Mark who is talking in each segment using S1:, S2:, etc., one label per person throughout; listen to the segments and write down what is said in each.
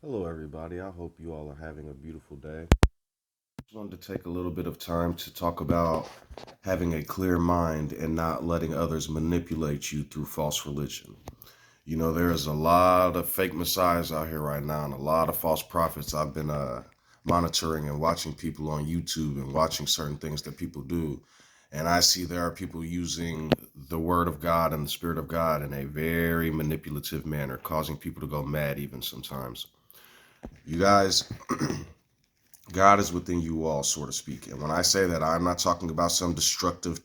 S1: Hello, everybody. I hope you all are having a beautiful day. Just wanted to take a little bit of time to talk about having a clear mind and not letting others manipulate you through false religion. You know, there's a lot of fake messiahs out here right now and a lot of false prophets. I've been monitoring and watching people on YouTube and watching certain things that people do. And I see there are people using the word of God and the spirit of God in a very manipulative manner, causing people to go mad even sometimes. You guys, God is within you all, so to speak. And when I say that, I'm not talking about some destructive,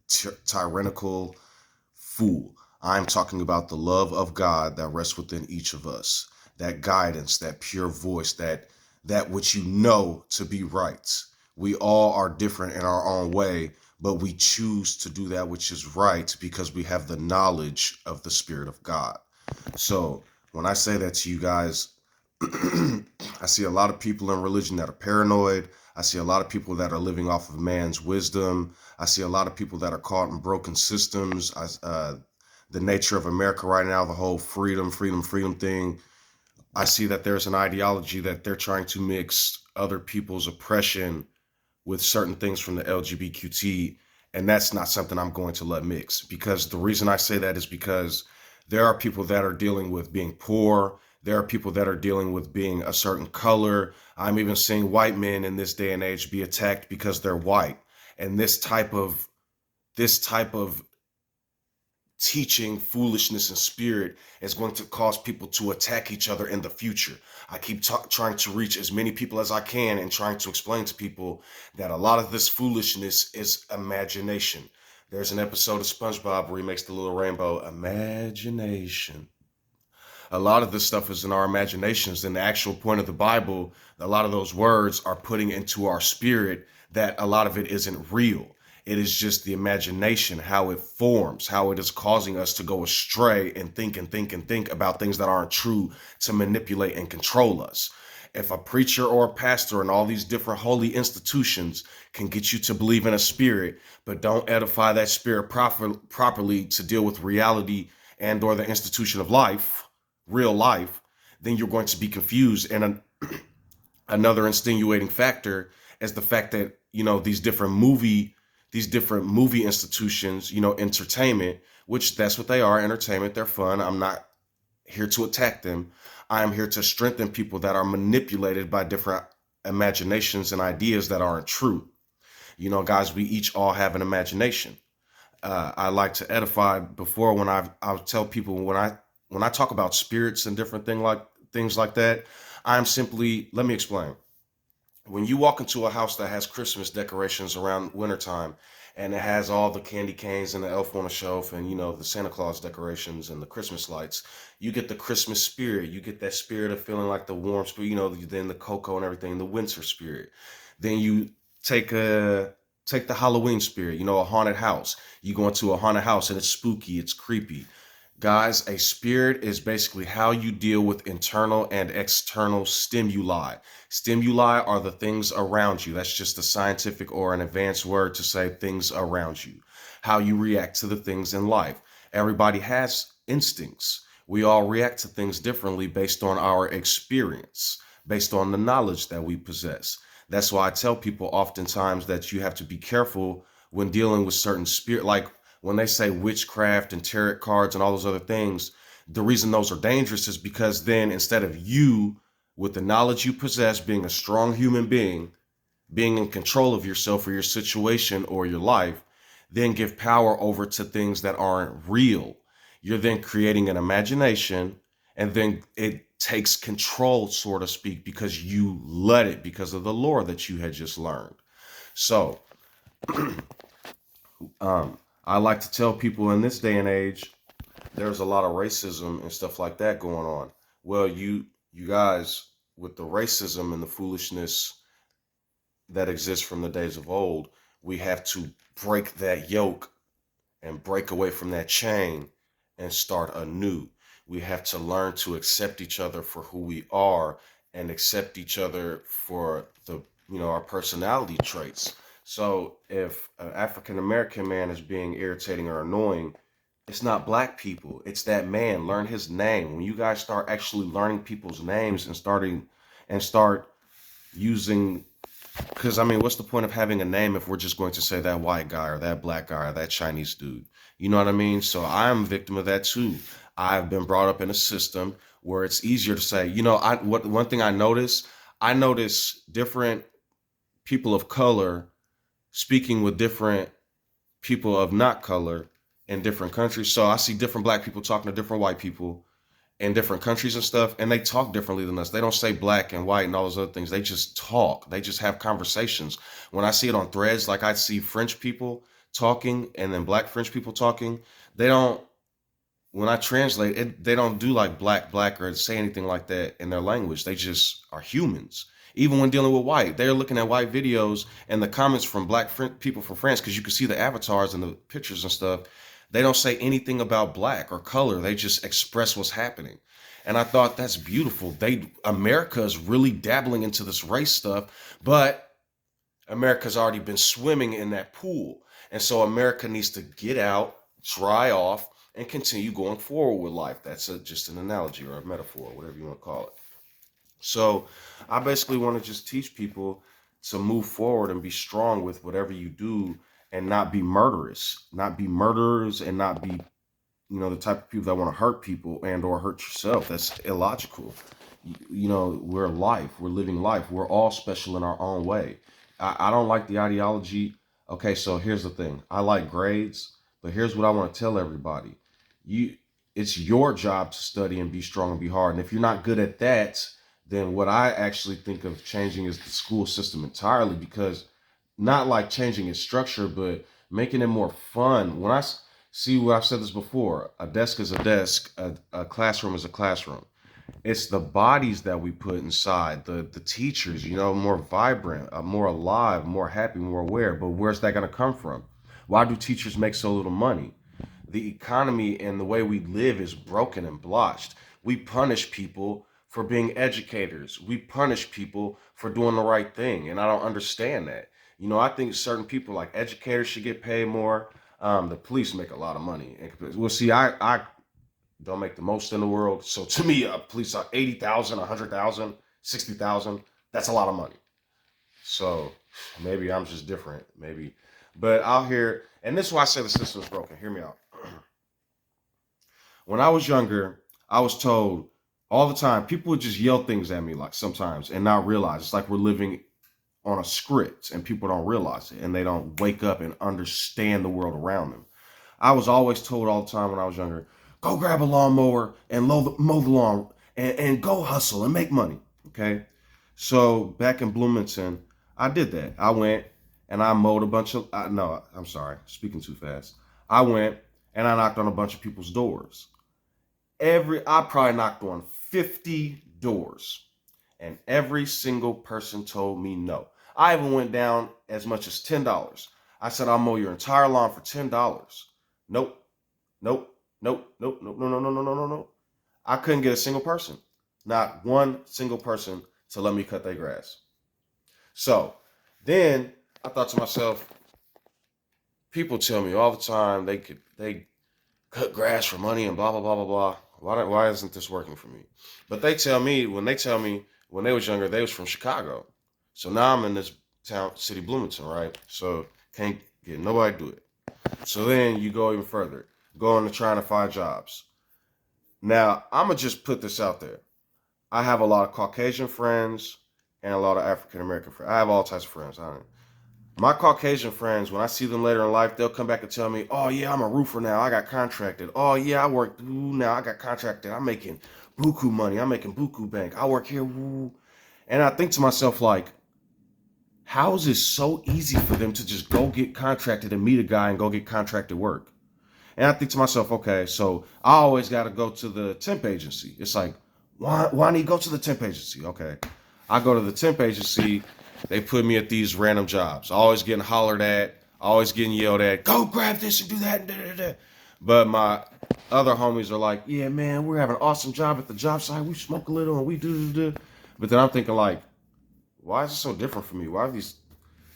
S1: tyrannical fool. I'm talking about the love of God that rests within each of us. That guidance, that pure voice, that which you know to be right. We all are different in our own way, but we choose to do that which is right because we have the knowledge of the Spirit of God. So when I say that to you guys, I see a lot of people in religion that are paranoid. I see a lot of people that are living off of man's wisdom. I see a lot of people that are caught in broken systems. The nature of America right now, the whole freedom thing. I see that there's an ideology that they're trying to mix other people's oppression with certain things from the LGBTQT, and that's not something I'm going to let mix. Because the reason I say that is because there are people that are dealing with being poor. There are people that are dealing with being a certain color. I'm even seeing white men in this day and age be attacked because they're white. And this type of teaching foolishness and spirit is going to cause people to attack each other in the future. I keep trying to reach as many people as I can and trying to explain to people that a lot of this foolishness is imagination. There's an episode of SpongeBob where he makes the little rainbow imagination. A lot of this stuff is in our imaginations. And the actual point of the Bible, a lot of those words are putting into our spirit that a lot of it isn't real. It is just the imagination, how it forms, how it is causing us to go astray and think about things that aren't true to manipulate and control us. If a preacher or a pastor and all these different holy institutions can get you to believe in a spirit, but don't edify that spirit properly to deal with reality and or the institution of life, real life, then you're going to be confused. And another insinuating factor is the fact that, these different movie institutions, entertainment, which that's what they are, entertainment. They're fun. I'm not here to attack them. I am here to strengthen people that are manipulated by different imaginations and ideas that aren't true. Guys, we each all have an imagination. I like to edify before when I'll tell people when I talk about spirits and different things like that. I'm simply, let me explain. When you walk into a house that has Christmas decorations around wintertime and it has all the candy canes and the elf on a shelf and the Santa Claus decorations and the Christmas lights, you get the Christmas spirit. You get that spirit of feeling like the warm spirit, then the cocoa and everything, the winter spirit. Then you take a take the Halloween spirit, a haunted house. You go into a haunted house and it's spooky, it's creepy. Guys, a spirit is basically how you deal with internal and external stimuli. Stimuli are the things around you. That's just a scientific or an advanced word to say things around you. How you react to the things in life. Everybody has instincts. We all react to things differently based on our experience, based on the knowledge that we possess. That's why I tell people oftentimes that you have to be careful when dealing with certain spirit, like when they say witchcraft and tarot cards and all those other things. The reason those are dangerous is because then instead of you, with the knowledge you possess, being a strong human being, being in control of yourself or your situation or your life, then give power over to things that aren't real. You're then creating an imagination, and then it takes control, so to speak, because you let it, because of the lore that you had just learned. So, I like to tell people in this day and age, there's a lot of racism and stuff like that going on. Well, you guys, with the racism and the foolishness that exists from the days of old, we have to break that yoke and break away from that chain and start anew. We have to learn to accept each other for who we are and accept each other for our personality traits. So if an African American man is being irritating or annoying, It's not black people. It's that man. Learn his name. When you guys start actually learning people's names and start using, because I mean, what's the point of having a name if we're just going to say that white guy or that black guy or that Chinese dude? You know what I mean? So I'm a victim of that too. I've been brought up in a system where it's easier to say, one thing I notice different people of color speaking with different people of not color in different countries. So I see different black people talking to different white people in different countries and stuff, and they talk differently than us. They don't say black and white and all those other things. They just talk. They just have conversations. When I see it on threads, like I see French people talking and then black French people talking, they don't, when I translate it, they don't do like black or say anything like that in their language. They just are humans. Even when dealing with white, they're looking at white videos and the comments from black people from France, because you can see the avatars and the pictures and stuff. They don't say anything about black or color. They just express what's happening. And I thought that's beautiful. America is really dabbling into this race stuff, but America's already been swimming in that pool. And so America needs to get out, dry off, and continue going forward with life. That's just an analogy or a metaphor, whatever you want to call it. So I basically want to just teach people to move forward and be strong with whatever you do and not be murderous, not be murderers and not be, the type of people that want to hurt people and or hurt yourself. That's illogical. We're life. We're living life. We're all special in our own way. I don't like the ideology. Okay, so here's the thing. I like grades, but here's what I want to tell everybody. It's your job to study and be strong and be hard. And if you're not good at that, then what I actually think of changing is the school system entirely, because not like changing its structure, but making it more fun. When I see what I've said this before, a desk is a desk, a classroom is a classroom. It's the bodies that we put inside, the teachers, more vibrant, more alive, more happy, more aware. But where's that going to come from? Why do teachers make so little money? The economy and the way we live is broken and blotched. We punish people for being educators. We punish people for doing the right thing. And I don't understand that. I think certain people like educators should get paid more. The police make a lot of money. Well, see, I don't make the most in the world. So to me, police are 80,000, 100,000, 60,000. That's a lot of money. So maybe I'm just different. Maybe. But out here, and this is why I say the system is broken. Hear me out. When I was younger, I was told all the time, people would just yell things at me like sometimes and not realize. It's like we're living on a script and people don't realize it and they don't wake up and understand the world around them. I was always told all the time when I was younger, go grab a lawnmower and mow the lawn and go hustle and make money. Okay. So back in Bloomington, I did that. I went and I mowed a bunch of, no, I'm sorry, speaking too fast. I went and I knocked on a bunch of people's doors. I probably knocked on 50 doors and every single person told me no. I even went down as much as $10. I said, I'll mow your entire lawn for $10. Nope. Nope. Nope. Nope. Nope. No, no, no, no, no, no, no. I couldn't get a single person, not one single person to let me cut their grass. So then I thought to myself, people tell me all the time they cut grass for money and blah, blah, blah, blah, blah. Why isn't this working for me? But they tell me when they was younger, they was from Chicago. So now I'm in this town, city Bloomington, right? So can't get nobody to do it. So then you go even further, go into trying to find jobs. Now, I'm going to just put this out there. I have a lot of Caucasian friends and a lot of African-American friends. I have all types of friends. My Caucasian friends, when I see them later in life, they'll come back and tell me, oh, yeah, I'm a roofer now. I got contracted. Oh, yeah, I work. Ooh, now I got contracted. I'm making buku money. I'm making buku bank. I work here. Ooh. And I think to myself, like, how is it so easy for them to just go get contracted and meet a guy and go get contracted work? And I think to myself, okay, so I always got to go to the temp agency. It's like, why need to go to the temp agency? Okay, I go to the temp agency. They put me at these random jobs. Always getting hollered at. Always getting yelled at. Go grab this and do that. Da, da, da. But my other homies are like, yeah, man, we're having an awesome job at the job site. We smoke a little and we do. But then I'm thinking like, why is it so different for me? Why are these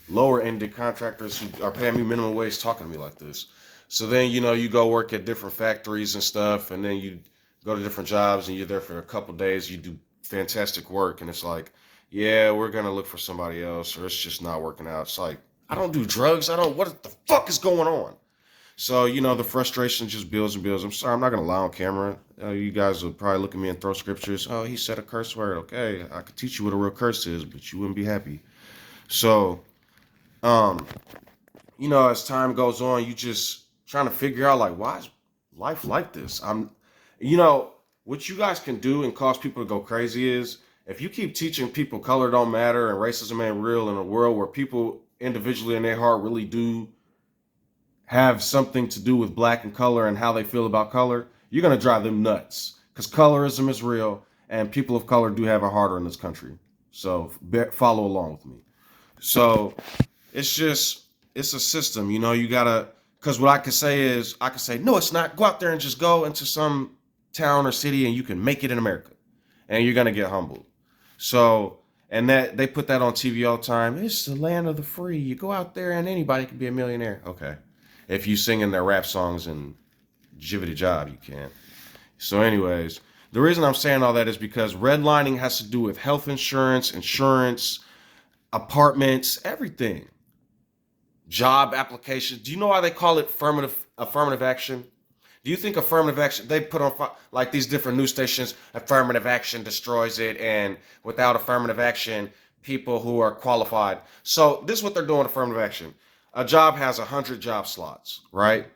S1: lower ended contractors who are paying me minimum wage talking to me like this? So then, you go work at different factories and stuff, and then you go to different jobs, and you're there for a couple days. You do fantastic work, and it's like, yeah, we're gonna look for somebody else, or it's just not working out. It's like, I don't do drugs. I don't. What the fuck is going on? So, the frustration just builds and builds. I'm sorry, I'm not going to lie on camera. You guys will probably look at me and throw scriptures. Oh, he said a curse word. Okay, I could teach you what a real curse is, but you wouldn't be happy. So, um, as time goes on, you just trying to figure out, like, why is life like this? What you guys can do and cause people to go crazy is if you keep teaching people color don't matter and racism ain't real in a world where people individually in their heart really do have something to do with black and color and how they feel about color, you're going to drive them nuts because colorism is real and people of color do have it harder in this country. So follow along with me. So it's a system, you got to, because what I could say is, I could say, no, it's not. Go out there and just go into some town or city and you can make it in America and you're going to get humbled. So, and that they put that on TV all the time. It's the land of the free. You go out there and anybody can be a millionaire. Okay. If you sing in their rap songs and jibbity job, you can. So anyways, the reason I'm saying all that is because redlining has to do with health insurance, apartments, everything. Job applications. Do you know why they call it affirmative action? Do you think affirmative action, they put on like these different news stations, affirmative action destroys it, and without affirmative action, people who are qualified. So this is what they're doing, affirmative action. A job has 100 job slots, right?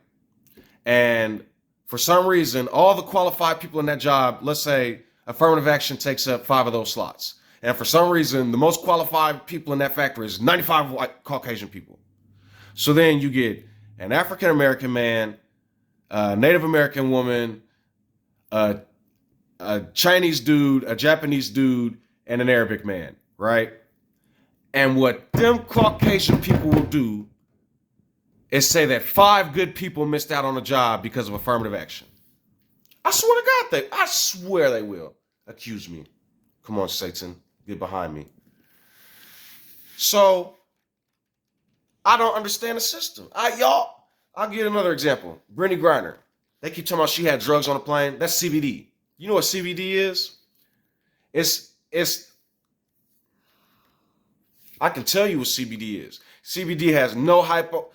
S1: And for some reason, all the qualified people in that job, let's say affirmative action takes up 5 of those slots. And for some reason, the most qualified people in that factory is 95 white Caucasian people. So then you get an African-American man, a Native American woman, a Chinese dude, a Japanese dude, and an Arabic man, right? And what them Caucasian people will do is say that 5 good people missed out on a job because of affirmative action. I swear they will accuse me. Come on, Satan, get behind me. So I don't understand the system. I'll give you another example. Brittany Griner. They keep talking about she had drugs on the plane. That's CBD. You know what CBD is? I can tell you what CBD is. CBD has no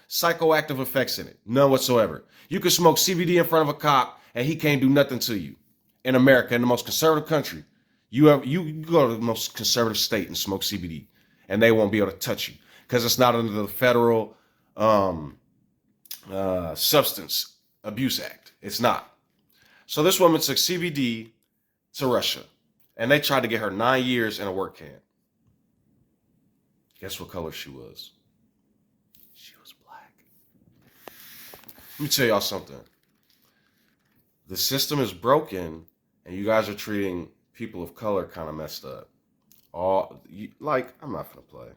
S1: psychoactive effects in it. None whatsoever. You can smoke CBD in front of a cop and he can't do nothing to you. In America, in the most conservative country, you go to the most conservative state and smoke CBD and they won't be able to touch you because it's not under the federal Substance Abuse Act. It's not. So this woman took CBD to Russia and they tried to get her 9 years in a work camp. Guess what color she was? She was black. Let me tell y'all something. The system is broken and you guys are treating people of color kind of messed up. I'm not gonna play.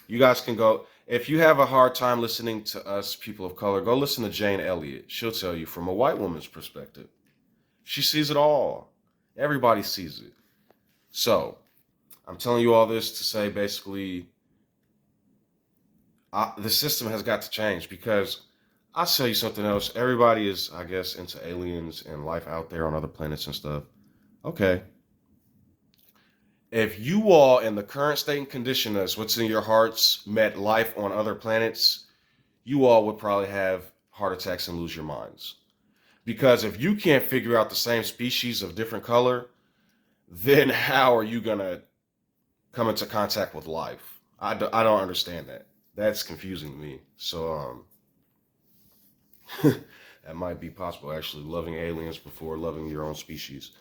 S1: You guys can go, if you have a hard time listening to us people of color, go listen to Jane Elliott. She'll tell you from a white woman's perspective. She sees it all. Everybody sees it. So, I'm telling you all this to say basically, the system has got to change because I'll tell you something else. Everybody is, I guess, into aliens and life out there on other planets and stuff. Okay. If you all in the current state and condition as what's in your hearts met life on other planets, you all would probably have heart attacks and lose your minds. Because if you can't figure out the same species of different color, then how are you going to come into contact with life? I don't understand that. That's confusing to me. So, that might be possible, actually, loving aliens before loving your own species.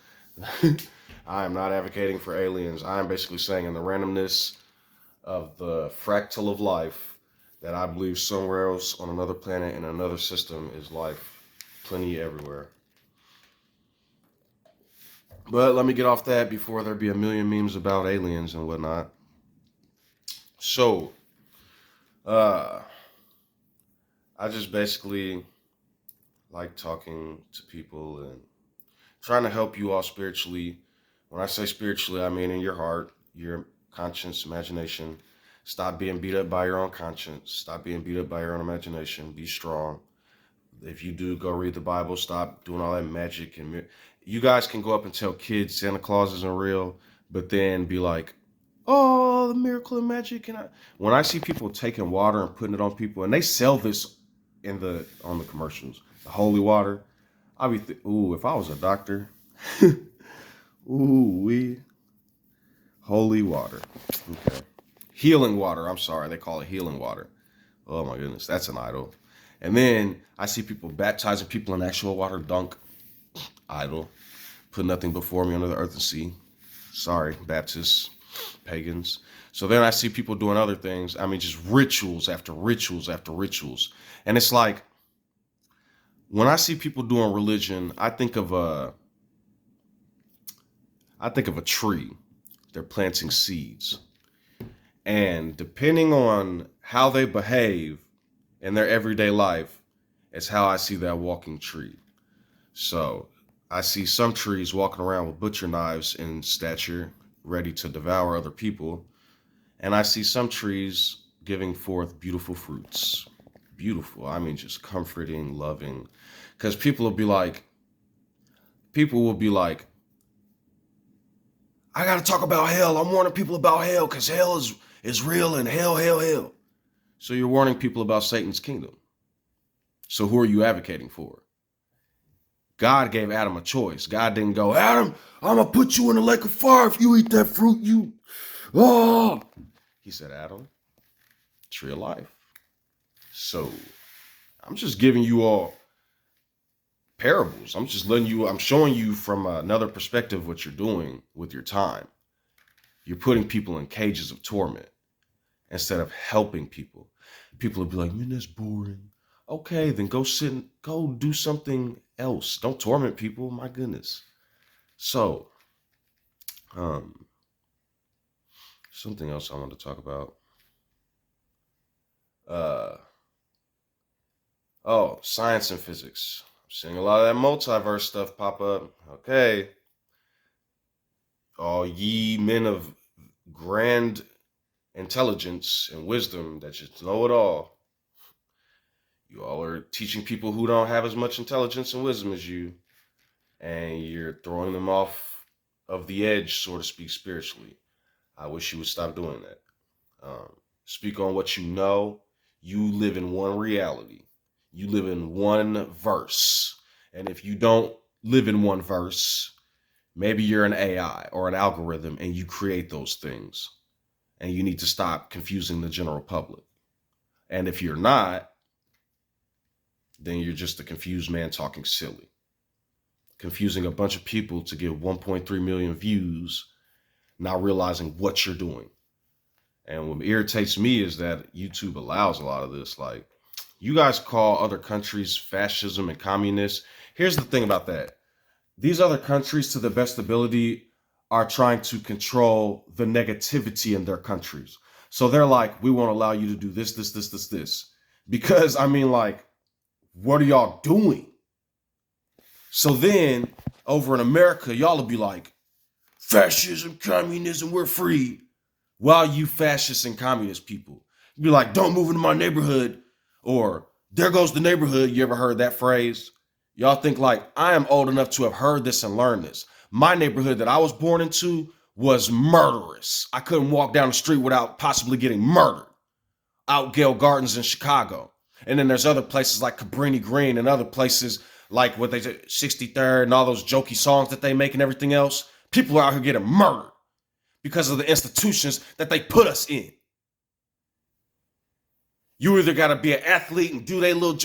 S1: I am not advocating for aliens. I am basically saying in the randomness of the fractal of life that I believe somewhere else on another planet in another system is life. Plenty everywhere. But let me get off that before there be a million memes about aliens and whatnot. So, I just basically like talking to people and trying to help you all spiritually. When I say spiritually, I mean in your heart, your conscience, imagination. Stop being beat up by your own conscience. Stop being beat up by your own imagination. Be strong. If you do, go read the Bible. Stop doing all that magic. And you guys can go up and tell kids Santa Claus isn't real, but then be like, "Oh, the miracle and magic." And when I see people taking water and putting it on people, and they sell this on the commercials, the holy water, I be ooh, if I was a doctor, ooh, we holy water, okay, healing water. I'm sorry, they call it healing water. Oh my goodness, that's an idol. And then I see people baptizing people in actual water, dunk, idol. Put nothing before me under the earth and sea. Sorry, Baptists, pagans. So then I see people doing other things. I mean, just rituals after rituals after rituals. And it's like, when I see people doing religion, I think of a tree. They're planting seeds. And depending on how they behave in their everyday life, is how I see that walking tree. So I see some trees walking around with butcher knives in stature, ready to devour other people. And I see some trees giving forth beautiful fruits. Beautiful. I mean, just comforting, loving. Because people will be like, I got to talk about hell. I'm warning people about hell because hell is real and hell. So you're warning people about Satan's kingdom. So who are you advocating for? God gave Adam a choice. God didn't go, Adam, I'm going to put you in the lake of fire if you eat that fruit. Oh. He said, Adam, tree of life. So I'm just giving you all parables. I'm showing you from another perspective what you're doing with your time. You're putting people in cages of torment instead of helping people. People will be like, man, that's boring. Okay, then go do something else. Don't torment people. My goodness. So, something else I want to talk about. Science and physics. I'm seeing a lot of that multiverse stuff pop up. Okay. All ye men of grand intelligence and wisdom that just know it all. You all are teaching people who don't have as much intelligence and wisdom as you, and you're throwing them off of the edge, so to speak, spiritually. I wish you would stop doing that. Speak on what you know. You live in one reality. You live in one verse. And if you don't live in one verse, maybe you're an AI or an algorithm and you create those things. And you need to stop confusing the general public. And if you're not, then you're just a confused man talking silly. Confusing a bunch of people to get 1.3 million views, not realizing what you're doing. And what irritates me is that YouTube allows a lot of this. Like, you guys call other countries fascism and communist. Here's the thing about that. These other countries, to the best ability, are trying to control the negativity in their countries. So they're like, we won't allow you to do this. Because, I mean, like, what are y'all doing? So then, over in America, y'all will be like, fascism, communism, we're free. While you fascist and communist people, you be like, don't move into my neighborhood, or there goes the neighborhood. You ever heard that phrase? Y'all think like, I am old enough to have heard this and learned this. My neighborhood that I was born into was murderous. I couldn't walk down the street without possibly getting murdered. Out Gale Gardens in Chicago. And then there's other places like Cabrini Green and other places like what they say, 63rd and all those jokey songs that they make and everything else. People are out here getting murdered because of the institutions that they put us in. You either got to be an athlete and do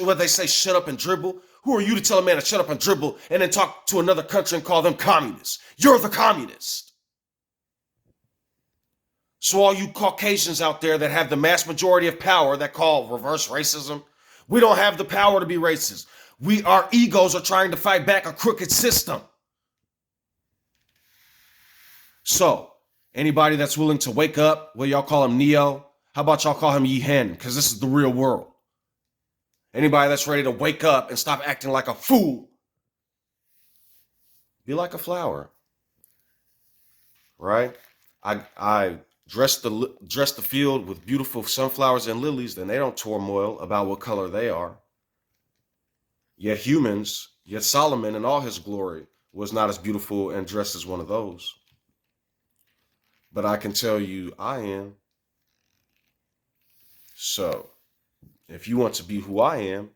S1: what they say, shut up and dribble. Who are you to tell a man to shut up and dribble and then talk to another country and call them communists? You're the communist. So all you Caucasians out there that have the mass majority of power that call reverse racism, we don't have the power to be racist. Our egos are trying to fight back a crooked system. So, anybody that's willing to wake up, well, y'all call him Neo. How about y'all call him Yi Hen? Because this is the real world. Anybody that's ready to wake up and stop acting like a fool, be like a flower, right? I dress the field with beautiful sunflowers and lilies, then they don't turmoil about what color they are. Yet Solomon in all his glory was not as beautiful and dressed as one of those. But I can tell you I am. So if you want to be who I am,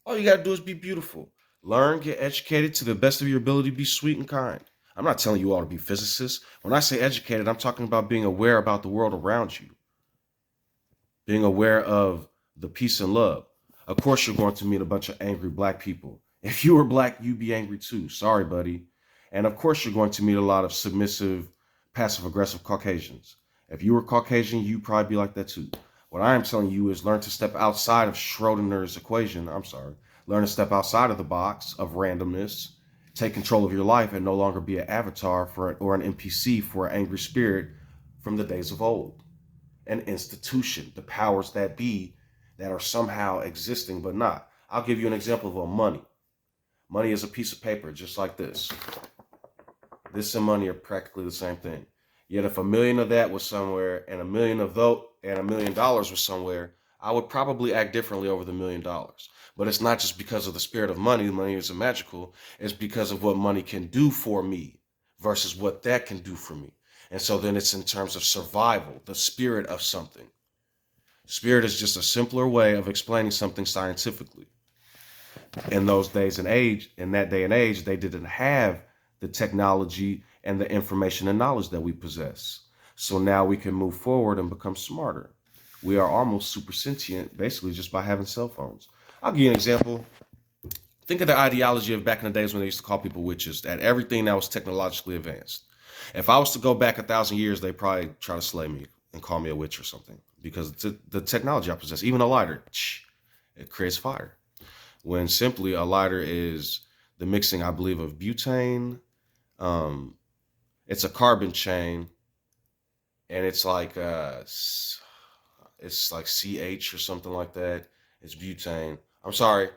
S1: all you got to do is be beautiful. Learn, get educated to the best of your ability, be sweet and kind. I'm not telling you all to be physicists. When I say educated, I'm talking about being aware about the world around you, being aware of the peace and love. Of course, you're going to meet a bunch of angry black people. If you were black, you'd be angry too. Sorry, buddy. And of course, you're going to meet a lot of submissive, passive aggressive Caucasians. If you were Caucasian, you'd probably be like that too. What I am telling you is learn to step outside of Schrodinger's equation. Learn to step outside of the box of randomness, take control of your life, and no longer be an avatar or an NPC for an angry spirit from the days of old. An institution, the powers that be that are somehow existing but not. I'll give you an example of money. Money is a piece of paper just like this. This and money are practically the same thing. Yet if $1 million of that was somewhere and $1 million of those and $1 million was somewhere, I would probably act differently over the $1 million. But it's not just because of the spirit of money. Money isn't magical. It's because of what money can do for me versus what that can do for me. And so then it's in terms of survival, the spirit of something. Spirit is just a simpler way of explaining something scientifically. In those days and age, in that day and age, they didn't have the technology and the information and knowledge that we possess. So now we can move forward and become smarter. We are almost super sentient, basically just by having cell phones. I'll give you an example. Think of the ideology of back in the days when they used to call people witches, that everything that was technologically advanced. If I was to go back 1,000 years, they'd probably try to slay me and call me a witch or something because the technology I possess, even a lighter, it creates fire. When simply a lighter is the mixing, I believe, of butane. It's a carbon chain, and it's like CH or something like that. It's butane. I'm sorry.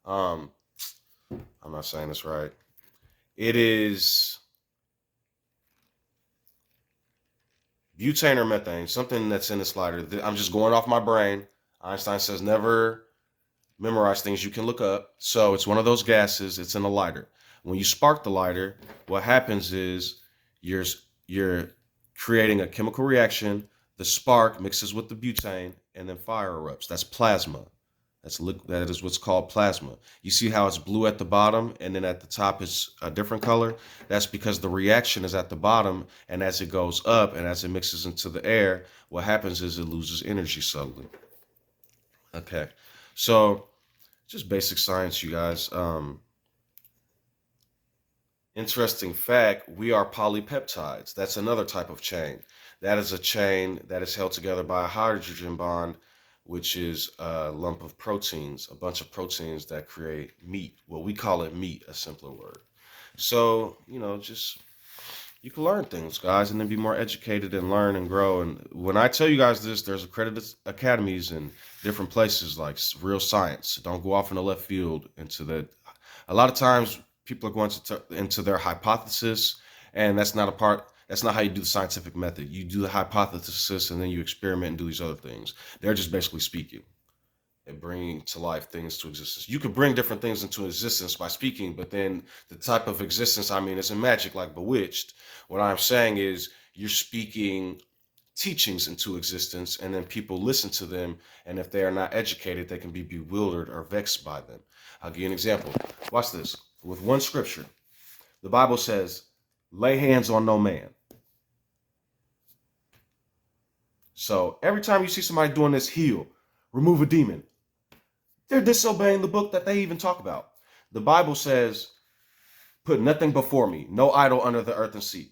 S1: I'm not saying this right. It is butane or methane, something that's in this lighter. I'm just going off my brain. Einstein says never memorize things you can look up. So it's one of those gases. It's in a lighter. When you spark the lighter, what happens is you're creating a chemical reaction. The spark mixes with the butane, and then fire erupts. That's plasma. That is what's called plasma. You see how it's blue at the bottom, and then at the top it's a different color? That's because the reaction is at the bottom, and as it goes up and as it mixes into the air, what happens is it loses energy subtly. Okay, so just basic science, you guys. Interesting fact, we are polypeptides. That's another type of chain. That is a chain that is held together by a hydrogen bond, which is a lump of proteins, a bunch of proteins that create meat. Well, we call it meat, a simpler word. So, just you can learn things, guys, and then be more educated and learn and grow. And when I tell you guys this, there's accredited academies in different places like real science. Don't go off in the left field into that. A lot of times people are going into their hypothesis, and that's not how you do the scientific method. You do the hypothesis and then you experiment and do these other things. They're just basically speaking and bringing to life things to existence. You could bring different things into existence by speaking, but then the type of existence, isn't magic like Bewitched. What I'm saying is you're speaking teachings into existence, and then people listen to them, and if they are not educated, they can be bewildered or vexed by them. I'll give you an example. Watch this. With one scripture, the Bible says, lay hands on no man. So every time you see somebody doing this, heal, remove a demon, they're disobeying the book that they even talk about. The Bible says, put nothing before me, no idol under the earth and sea.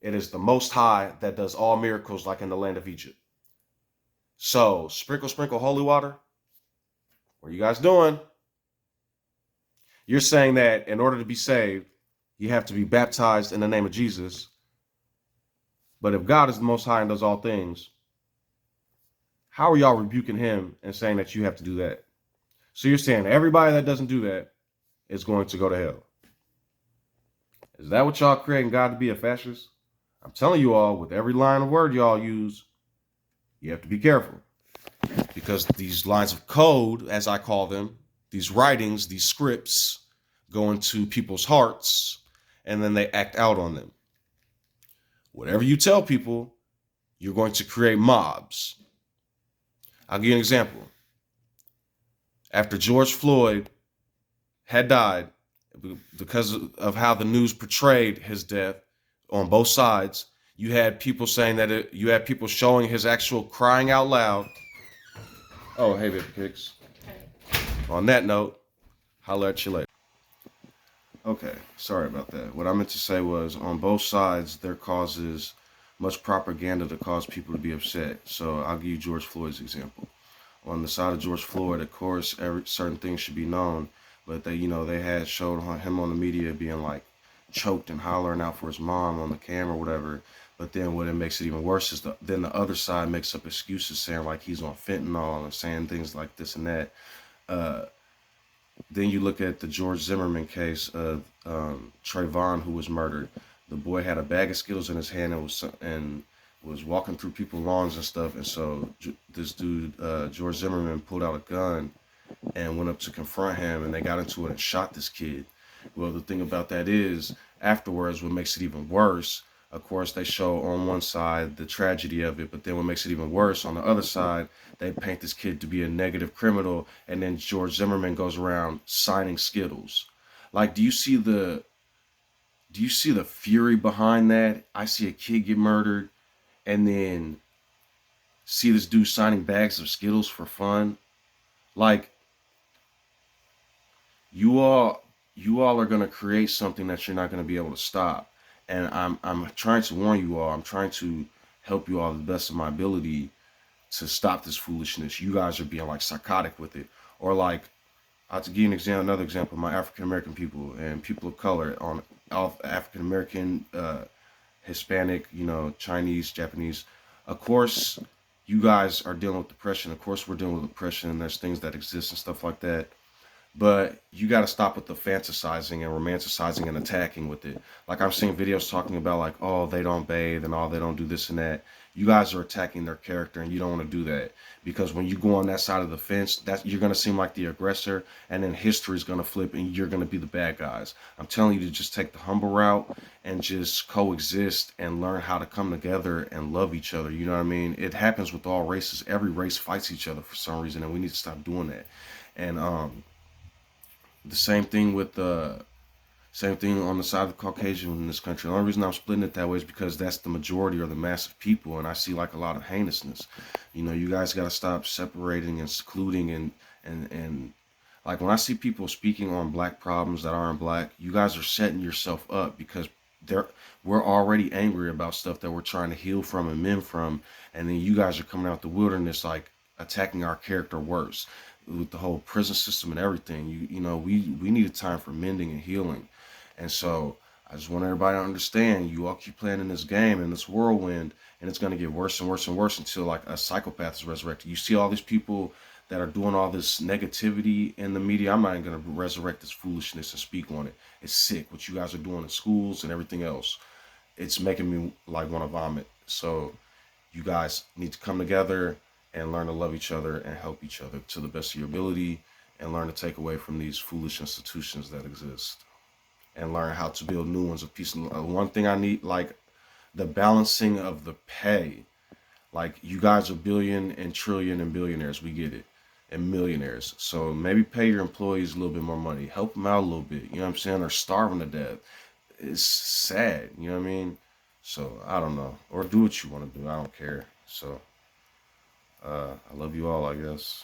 S1: It is the Most High that does all miracles like in the land of Egypt. So sprinkle holy water. What are you guys doing? You're saying that in order to be saved, you have to be baptized in the name of Jesus. But if God is the Most High and does all things, how are y'all rebuking him and saying that you have to do that? So you're saying everybody that doesn't do that is going to go to hell. Is that what y'all creating God to be, a fascist? I'm telling you all, with every line of word y'all use, you have to be careful. Because these lines of code, as I call them, these writings, these scripts go into people's hearts, and then they act out on them. Whatever you tell people, you're going to create mobs. I'll give you an example. After George Floyd had died, because of how the news portrayed his death on both sides, you had people saying that you had people showing his actual crying out loud. Oh, hey, baby kicks. On that note, holla at you later. Okay, sorry about that. What I meant to say was, on both sides, there causes much propaganda to cause people to be upset. So I'll give you George Floyd's example. On the side of George Floyd, of course, certain things should be known, but they had showed him on the media being like choked and hollering out for his mom on the camera or whatever. But then what it makes it even worse is then the other side makes up excuses saying like he's on fentanyl and saying things like this and that. Then you look at the George Zimmerman case of Trayvon, who was murdered. The boy had a bag of Skittles in his hand and was walking through people's lawns and stuff. And so this dude, George Zimmerman, pulled out a gun and went up to confront him, and they got into it and shot this kid. Well, the thing about that is, afterwards, what makes it even worse, of course, they show on one side the tragedy of it, but then what makes it even worse, on the other side, they paint this kid to be a negative criminal, and then George Zimmerman goes around signing Skittles. Like, do you see the fury behind that? I see a kid get murdered, and then see this dude signing bags of Skittles for fun. Like, you all are gonna create something that you're not gonna be able to stop. And I'm trying to warn you all. I'm trying to help you all to the best of my ability to stop this foolishness. You guys are being like psychotic with it, or like, I'll give you another example. My African American people and people of color, on African American, Hispanic, Chinese, Japanese. Of course, you guys are dealing with depression. Of course, we're dealing with depression, and there's things that exist and stuff like that. But you got to stop with the fantasizing and romanticizing and attacking with it. Like, I'm seeing videos talking about like, oh, they don't bathe and oh, they don't do this and that. You guys are attacking their character, and you don't want to do that, because when you go on that side of the fence, you're going to seem like the aggressor, and then history is going to flip and you're going to be the bad guys. I'm telling you to just take the humble route and just coexist and learn how to come together and love each other. You know what I mean? It happens with all races. Every race fights each other for some reason, and we need to stop doing that. And the same thing on the side of the Caucasian in this country. The only reason I'm splitting it that way is because that's the majority or the mass of people, and I see like a lot of heinousness. You guys got to stop separating and secluding and like, when I see people speaking on black problems that aren't black, you guys are setting yourself up, because we're already angry about stuff that we're trying to heal from and mend from, and then you guys are coming out the wilderness like attacking our character worse with the whole prison system and everything. We need a time for mending and healing. And so I just want everybody to understand, you all keep playing in this game, in this whirlwind, and it's going to get worse and worse and worse until like a psychopath is resurrected. You see all these people that are doing all this negativity in the media. I'm not even going to resurrect this foolishness and speak on it. It's sick what you guys are doing in schools and everything else. It's making me like want to vomit. So you guys need to come together and learn to love each other and help each other to the best of your ability, and learn to take away from these foolish institutions that exist, and learn how to build new ones of peace. One thing I need, like, the balancing of the pay. Like, you guys are billion and trillion and billionaires, we get it, and millionaires. So maybe pay your employees a little bit more money, help them out a little bit. You know what I'm saying? They're starving to death. It's sad. You know what I mean? So I don't know, or do what you want to do. I don't care. So I love you all, I guess.